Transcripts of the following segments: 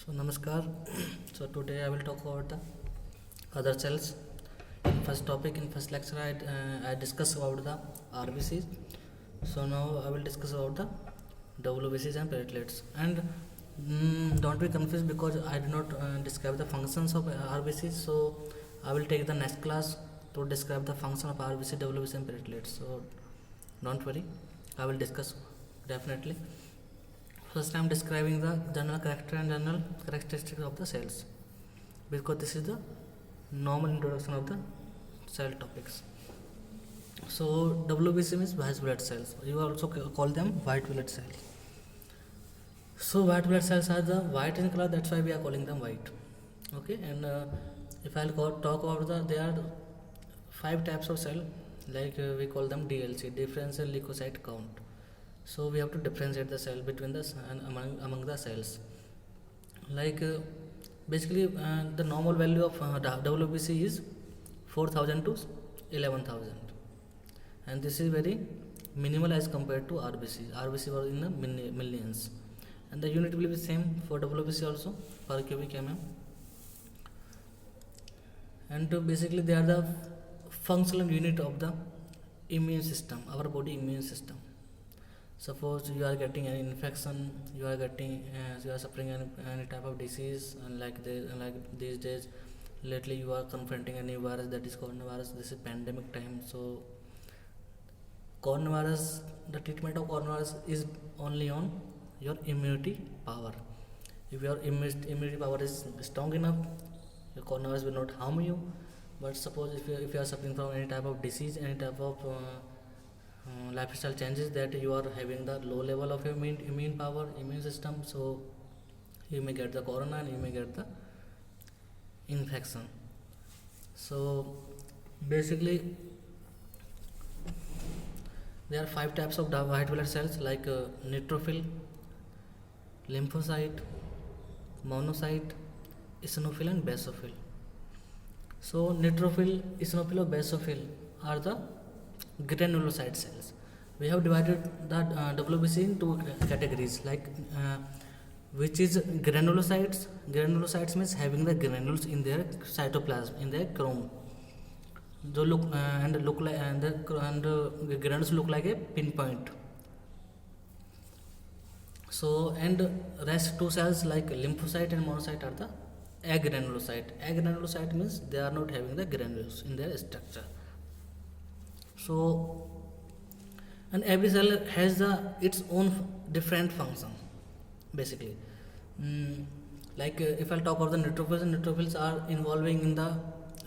So namaskar. So today I will talk about the other cells. In first topic, in first lecture, I discuss about the RBCs. So now I will discuss about the WBCs and platelets. And don't be confused because I do not describe the functions of RBCs. So I will take the next class to describe the function of RBC, WBC and platelets. So don't worry, I will discuss definitely. First I am describing the general character and general characteristics of the cells because this is the normal introduction of the cell topics. So WBC means white blood cells. You also call them white blood cells. So white blood cells are the white in color, that's why we are calling them white. Okay, and if I'll talk about there are 5 types of cell, like we call them DLC, differential leukocyte count. So we have to differentiate the cell between the and among the cells. Like basically the normal value of WBC is 4000 to 11000, and this is very minimal as compared to RBC. RBC was in the millions, and the unit will be same for WBC also, per cubic mm. And basically they are the functional unit of the immune system, our body immune system. Suppose you are getting an infection, you are suffering any type of disease, and like these days lately you are confronting a new virus, that is coronavirus. This is pandemic time, so coronavirus, the treatment of coronavirus is only on your immunity power. If your immunity power is strong enough, your coronavirus will not harm you. But suppose if you are suffering from any type of disease, any type of lifestyle changes, that you are having the low level of immune power, immune system, so you may get the corona and you may get the infection. So basically there are 5 types of white blood cells, like neutrophil, lymphocyte, monocyte, eosinophil and basophil. So neutrophil, eosinophil or basophil are the granulocyte cells. We have divided the WBC into categories, like which is granulocytes. Granulocytes means having the granules in their cytoplasm, in their chrome. The granules look like a pinpoint. So and rest 2 cells like lymphocyte and monocyte are the agranulocyte. Agranulocyte means they are not having the granules in their structure. So and every cell has its own different function basically. Like if I'll talk about the neutrophils are involving in the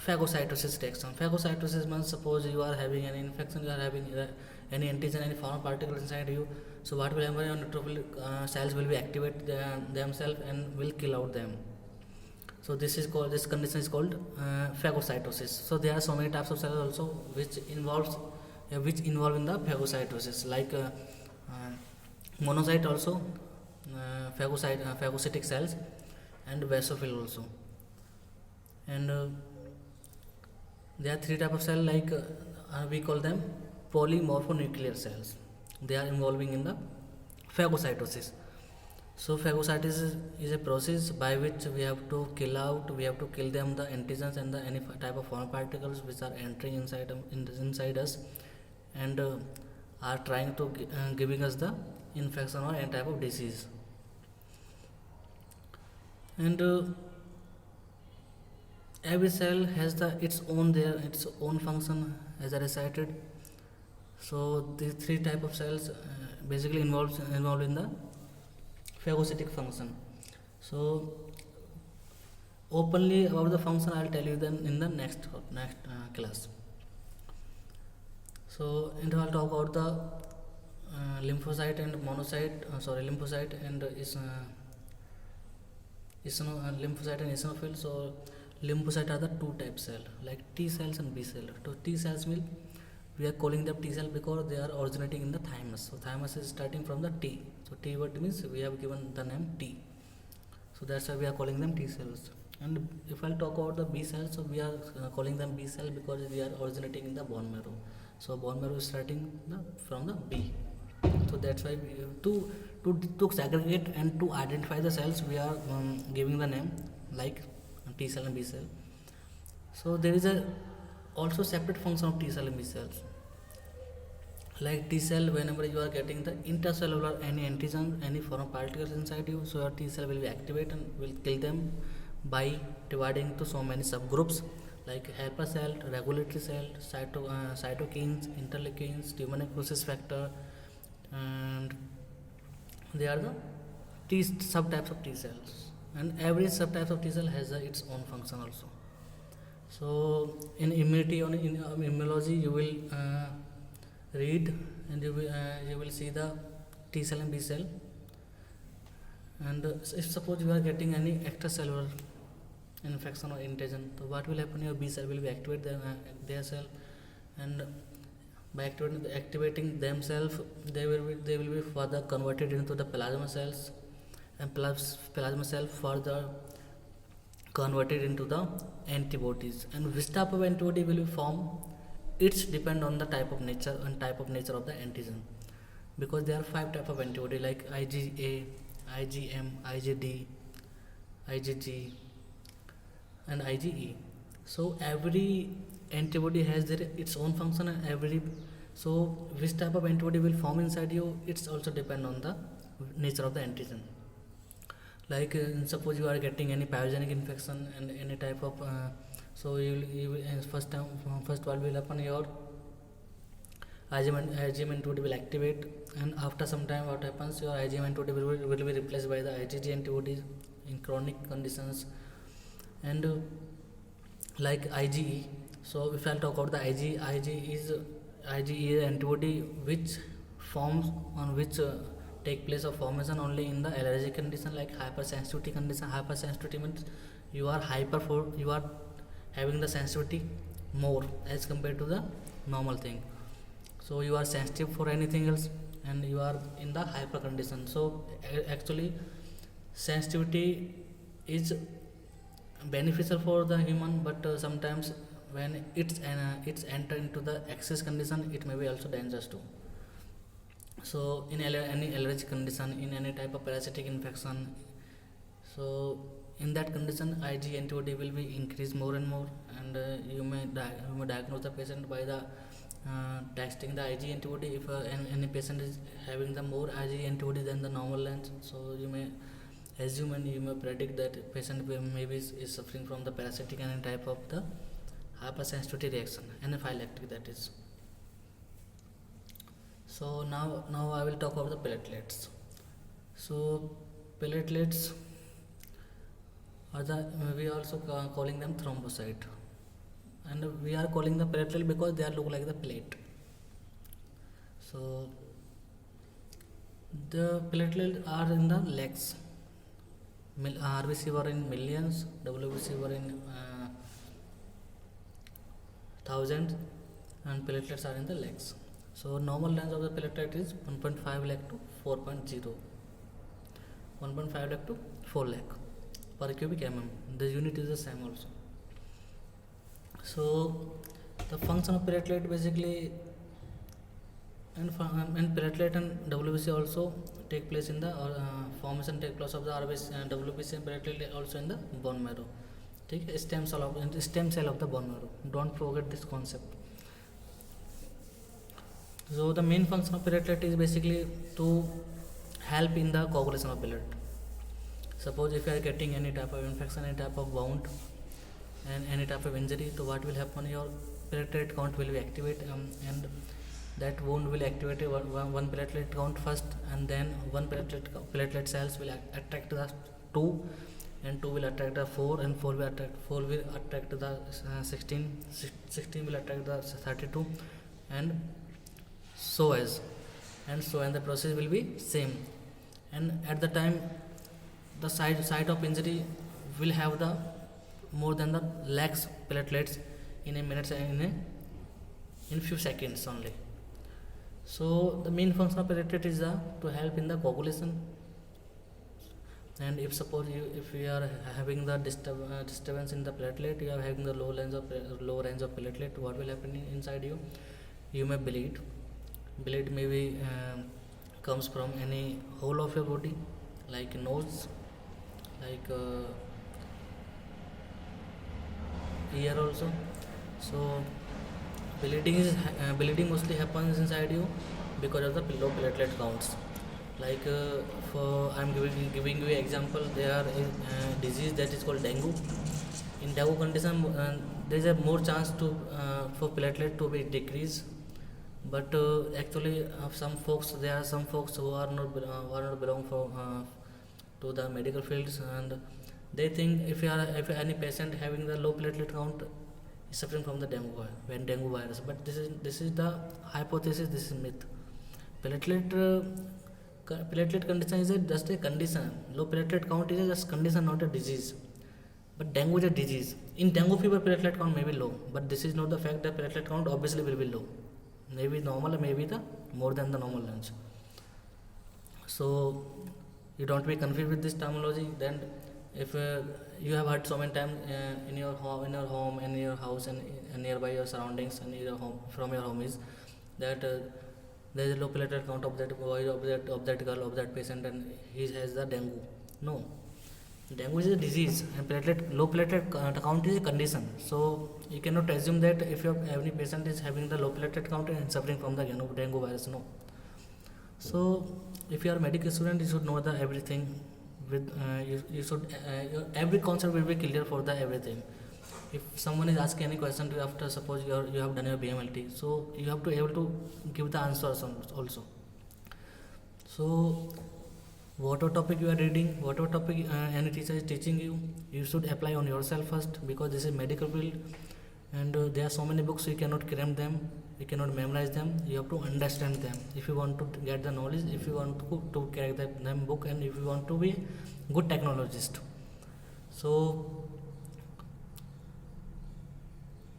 phagocytosis reaction. Phagocytosis means suppose you are having an infection, you are having any antigen, any foreign particles inside you. So what will happen? Your neutrophil cells will be activate themselves and will kill out them. So this condition is called phagocytosis. So there are so many types of cells also which involve in the phagocytosis, like monocyte also, phagocytic cells, and basophil also. And there are 3 types of cells, like we call them polymorphonuclear cells. They are involving in the phagocytosis. So phagocytosis is a process by which we have to kill them the antigens and the any type of foreign particles which are entering inside us and are trying to giving us the infection or any type of disease. And every cell has its own function, as I recited. So these 3 type of cells basically involved in the phagocytic function. So openly about the function I'll tell you then in the next class. So and I'll talk about the lymphocyte and lymphocyte and lymphocyte and eosinophil. So lymphocyte are the 2 type cell, like T cells and B cell. So T cells mean we are calling them T cell because they are originating in the thymus. So thymus is starting from the T. So T word means we have given the name T. So that's why we are calling them T cells. And if I'll talk about the B cells, so we are calling them B cell because they are originating in the bone marrow. So bone marrow is starting from the B. So that's why we have two to segregate and to identify the cells, we are giving the name like T cell and B cell. So there is a also separate function of T cell and B cells. Like T cell, whenever you are getting the intercellular any antigen, any foreign particles inside you, so your T cell will be activated and will kill them by dividing into so many subgroups like helper cell, regulatory cell, cytokines, interleukins, tumor necrosis factor, and they are the T subtypes of T cells. And every subtype of T cell has its own function also. So in immunity, in immunology, you will read and you will see the T cell and B cell. And if suppose you are getting any extracellular infection or antigen, so what will happen? Your B cell will be activate their cell, and by activating themselves, they will be further converted into the plasma cells, and plasma cell further converted into the antibodies. And which type of antibody will be formed, it's depend on the type of nature of the antigen, because there are 5 type of antibody like IgA, IgM, IgD, IgG, and IgE. So every antibody has its own function, and so which type of antibody will form inside you, it's also depend on the nature of the antigen. Like suppose you are getting any pyogenic infection and any type of so you will, first what will happen, your IgM antibody will activate, and after some time what happens, your IgM antibody will be replaced by the IgG antibodies in chronic conditions. And like IgE, so if I'll talk about the IgE is antibody which forms on which take place of formation only in the allergic condition like hypersensitivity condition. Hypersensitivity means you are having the sensitivity more as compared to the normal thing. So you are sensitive for anything else and you are in the hyper condition. So actually sensitivity is beneficial for the human, but sometimes when it's enter into the excess condition, it may be also dangerous too. So in any allergic condition, in any type of parasitic infection, so in that condition Ig antibody will be increased more and more, and you may diagnose the patient by the testing the Ig antibody. If any patient is having the more Ig antibody than the normal length, so you may assume and you may predict that patient maybe is suffering from the parasitic and type of the hypersensitivity reaction, anaphylactic that is. So now I will talk about the platelets. So platelets are we also calling them thrombocyte, and we are calling the platelet because they are look like the plate. So the platelets are in the legs. RBC were in millions, WBC were in thousands, and platelets are in the legs. So normal length of the platelet is 1.5 lakh to 4.0, 1.5 lakh to 4 lakh per cubic mm. The unit is the same also. So the function of platelet basically, and platelet and WBC also take place in the formation take place of the RBC and WBC and platelet also in the bone marrow. Take stem cell of the bone marrow. Don't forget this concept. So the main function of platelet is basically to help in the coagulation of blood. Suppose if you are getting any type of infection, any type of wound, and any type of injury, so what will happen? Your platelet count will be activated, and that wound will activate one platelet count first, and then one platelet cells will attract the 2, and 2 will attract the 4, and 4 will attract the 16, 16 will attract the 32, and so and the process will be same. And at the time the site of injury will have the more than the lakhs platelets in a minute, in few seconds only. So the main function of platelet is to help in the coagulation. And if suppose if you are having the disturbance in the platelet, you are having the low range of platelet, what will happen inside you? You may bleed may be comes from any whole of your body, like nose, like ear also. So bleeding mostly happens inside you because of the low platelet counts. Like for I'm giving you example, there is disease that is called dengue. In dengue condition, there is a more chance to for platelet to be decreased. But actually, there are some folks who are not belong to the medical fields, and they think if any patient having the low platelet count is suffering from the dengue virus. But this is the hypothesis. This is myth. Platelet platelet condition is just a condition. Low platelet count is just condition, not a disease. But dengue is a disease. In dengue fever, platelet count may be low, but this is not the fact that platelet count obviously will be low. Maybe normal, maybe the more than the normal range. So you don't be confused with this terminology. Then, if you have heard so many times in your home, in your house, and nearby your surroundings, and your home from your home is that there is a low platelet count of that boy, of that girl, of that patient, and he has the dengue. No, dengue is a disease, and low platelet count is a condition. So you cannot assume that if any patient is having the low platelet count and suffering from the dengue virus. No. So if you are a medical student, you should know the everything. With you should every concept will be clear for the everything. If someone is asking any question to you after, suppose you have done your BMLT, so you have to able to give the answers also. So whatever topic you are reading, whatever topic any teacher is teaching you, you should apply on yourself first, because this is medical field, and there are so many books, you cannot cram them, you cannot memorize them, you have to understand them if you want to get the knowledge, if you want to carry them book, and if you want to be good technologist. So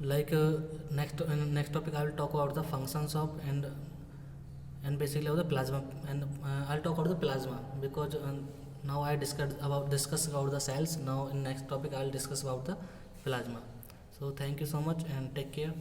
like next topic I will talk about the functions of and basically of the plasma, and I'll talk about the plasma, because now I discuss about the cells. Now in next topic I'll discuss about the plasma. So thank you so much and take care.